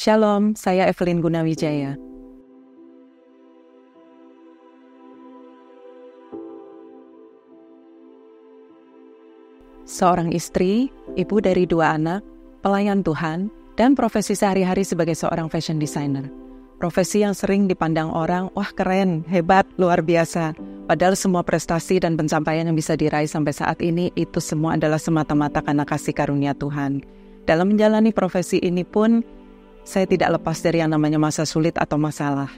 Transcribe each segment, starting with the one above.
Shalom, saya Evelyn Gunawijaya. Seorang istri, ibu dari 2 anak, pelayan Tuhan, dan profesi sehari-hari sebagai seorang fashion designer. Profesi yang sering dipandang orang, wah keren, hebat, luar biasa. Padahal semua prestasi dan pencapaian yang bisa diraih sampai saat ini, itu semua adalah semata-mata karena kasih karunia Tuhan. Dalam menjalani profesi ini pun, saya tidak lepas dari yang namanya masa sulit atau masalah.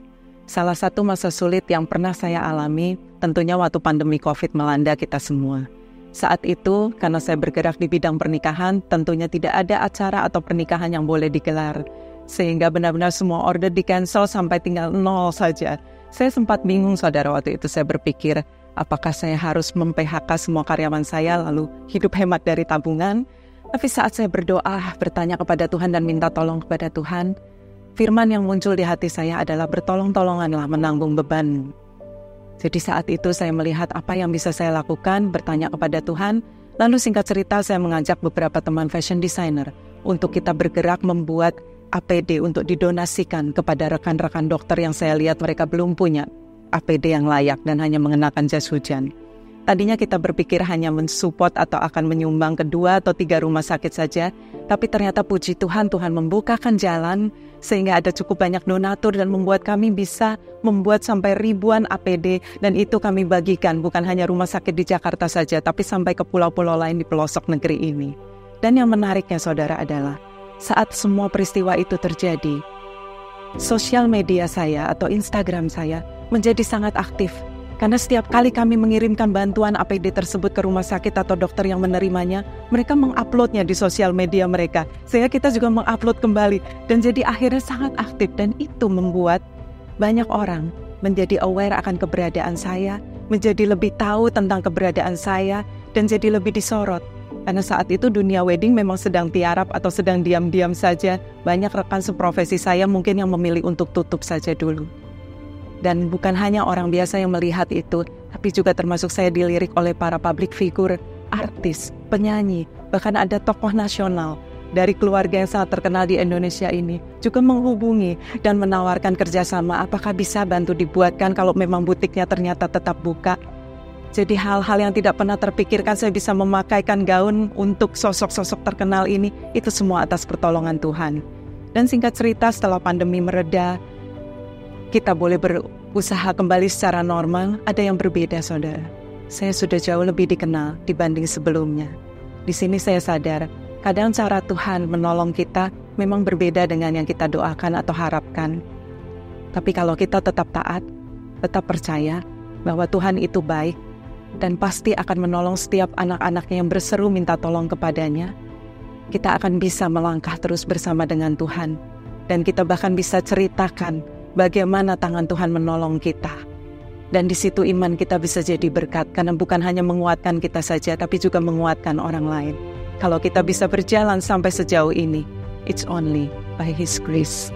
Salah satu masa sulit yang pernah saya alami, tentunya waktu pandemi COVID melanda kita semua. Saat itu, karena saya bergerak di bidang pernikahan, tentunya tidak ada acara atau pernikahan yang boleh digelar. Sehingga benar-benar semua order di-cancel sampai tinggal 0 saja. Saya sempat bingung, saudara, waktu itu saya berpikir, apakah saya harus mem-PHK semua karyawan saya lalu hidup hemat dari tabungan? Tapi saat saya berdoa, bertanya kepada Tuhan dan minta tolong kepada Tuhan, firman yang muncul di hati saya adalah bertolong-tolonganlah menanggung beban. Jadi saat itu saya melihat apa yang bisa saya lakukan, bertanya kepada Tuhan, lalu singkat cerita saya mengajak beberapa teman fashion designer untuk kita bergerak membuat APD untuk didonasikan kepada rekan-rekan dokter yang saya lihat mereka belum punya APD yang layak dan hanya mengenakan jas hujan. Tadinya kita berpikir hanya mensupport atau akan menyumbang ke 2 atau 3 rumah sakit saja, tapi ternyata puji Tuhan, Tuhan membukakan jalan sehingga ada cukup banyak donatur dan membuat kami bisa membuat sampai ribuan APD dan itu kami bagikan bukan hanya rumah sakit di Jakarta saja, tapi sampai ke pulau-pulau lain di pelosok negeri ini. Dan yang menariknya saudara adalah saat semua peristiwa itu terjadi, sosial media saya atau Instagram saya menjadi sangat aktif. Karena setiap kali kami mengirimkan bantuan APD tersebut ke rumah sakit atau dokter yang menerimanya, mereka menguploadnya di sosial media mereka. Sehingga kita juga mengupload kembali. Dan jadi akhirnya sangat aktif. Dan itu membuat banyak orang menjadi aware akan keberadaan saya, menjadi lebih tahu tentang keberadaan saya, dan jadi lebih disorot. Karena saat itu dunia wedding memang sedang tiarap atau sedang diam-diam saja. Banyak rekan seprofesi saya mungkin yang memilih untuk tutup saja dulu. Dan bukan hanya orang biasa yang melihat itu, tapi juga termasuk saya dilirik oleh para public figure, artis, penyanyi, bahkan ada tokoh nasional dari keluarga yang sangat terkenal di Indonesia ini juga menghubungi dan menawarkan kerjasama apakah bisa bantu dibuatkan kalau memang butiknya ternyata tetap buka. Jadi hal-hal yang tidak pernah terpikirkan saya bisa memakaikan gaun untuk sosok-sosok terkenal ini, itu semua atas pertolongan Tuhan. Dan singkat cerita setelah pandemi mereda, kita boleh berusaha kembali secara normal, ada yang berbeda saudara. Saya sudah jauh lebih dikenal dibanding sebelumnya. Di sini saya sadar, kadang cara Tuhan menolong kita memang berbeda dengan yang kita doakan atau harapkan. Tapi kalau kita tetap taat, tetap percaya bahwa Tuhan itu baik, dan pasti akan menolong setiap anak-anaknya yang berseru minta tolong kepadanya, kita akan bisa melangkah terus bersama dengan Tuhan. Dan kita bahkan bisa ceritakan bagaimana tangan Tuhan menolong kita. Dan di situ iman kita bisa jadi berkat, karena bukan hanya menguatkan kita saja, tapi juga menguatkan orang lain. Kalau kita bisa berjalan sampai sejauh ini, it's only by His grace.